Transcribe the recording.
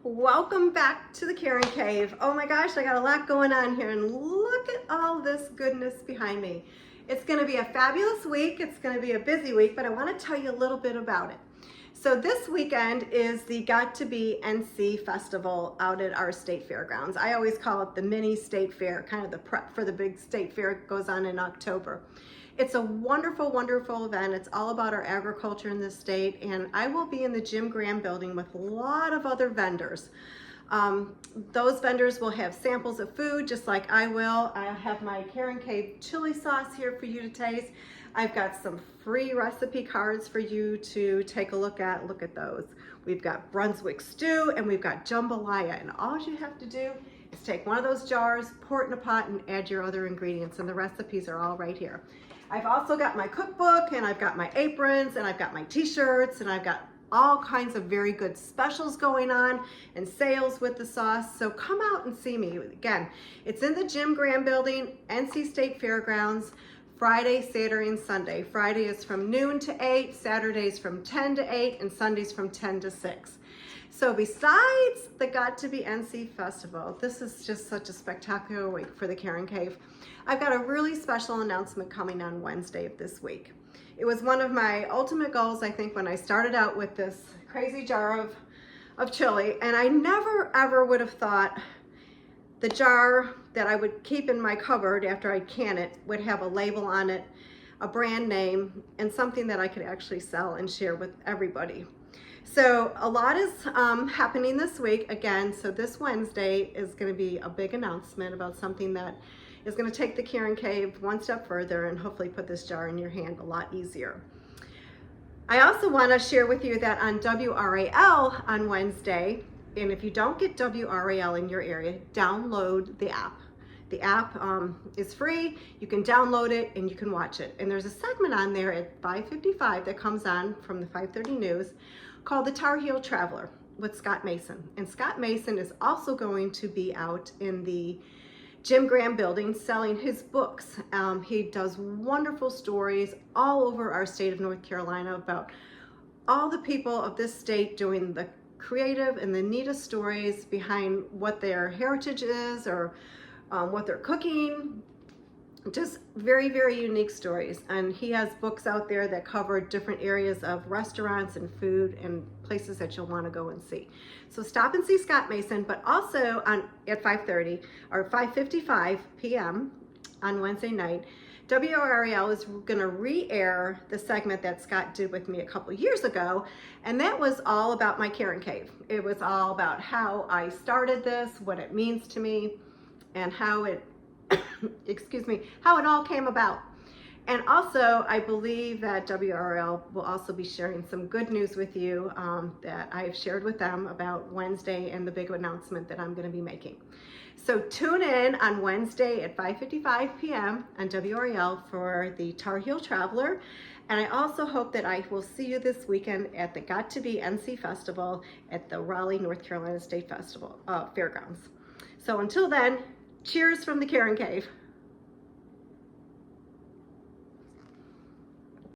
Welcome back to the Karen Cave. Oh my gosh, I got a lot going on here and look at all this goodness behind me. It's going to be a fabulous week. It's going to be a busy week, but I want to tell you a little bit about it. So this weekend is the Got to Be NC Festival out at our state fairgrounds. I always call it the mini state fair, kind of the prep for the big state fair. It goes on in October. It's a wonderful, wonderful event. It's all about our agriculture in this state, and I will be in the Jim Graham building with a lot of other vendors. Those vendors will have samples of food just like I will. I'll have my KarenKave chili sauce here for you to taste. I've got some free recipe cards for you to take a look at. Look at those. We've got Brunswick stew and we've got jambalaya, and all you have to do is take one of those jars, pour it in a pot, and add your other ingredients, and the recipes are all right here. I've also got my cookbook, and I've got my aprons, and I've got my t-shirts, and I've got all kinds of very good specials going on and sales with the sauce. So come out and see me. Again, it's in the Jim Graham building, NC State Fairgrounds, Friday, Saturday, and Sunday. Friday is from noon to 8, Saturdays from 10 to 8, and Sundays from 10 to 6. So besides the Got to Be NC Festival, this is just such a spectacular week for the Karen Cave. I've got a really special announcement coming on Wednesday of this week. It was one of my ultimate goals, I think, when I started out with this crazy jar of chili, and I never ever would have thought the jar that I would keep in my cupboard after I can it would have a label on it, a brand name, and something that I could actually sell and share with everybody. So a lot is happening this week again. So this Wednesday is going to be a big announcement about something that is going to take the Karen Cave one step further and hopefully put this jar in your hand a lot easier. I also want to share with you that on WRAL on Wednesday, and if you don't get WRAL in your area, download the app. The app is free. You can download it and you can watch it. And there's a segment on there at 5:55 that comes on from the 5:30 news called The Tar Heel Traveler with Scott Mason. And Scott Mason is also going to be out in the Jim Graham building selling his books. He does wonderful stories all over our state of North Carolina about all the people of this state doing the creative and the neatest stories behind what their heritage is or what they're cooking. Just very, very unique stories. And he has books out there that cover different areas of restaurants and food and places that you'll want to go and see. So stop and see Scott Mason, but also at 5:30 or 5:55 p.m. on Wednesday night, WRAL is going to re-air the segment that Scott did with me a couple years ago, and that was all about my Karen Cave. It was all about how I started this, what it means to me, and how it excuse me, how it all came about. And also, I believe that WRL will also be sharing some good news with you that I've shared with them about Wednesday and the big announcement that I'm going to be making. So tune in on Wednesday at 5:55 p.m. on WRL for the Tar Heel Traveler. And I also hope that I will see you this weekend at the Got to Be NC Festival at the Raleigh, North Carolina State Fairgrounds. So until then, cheers from the Karen Cave.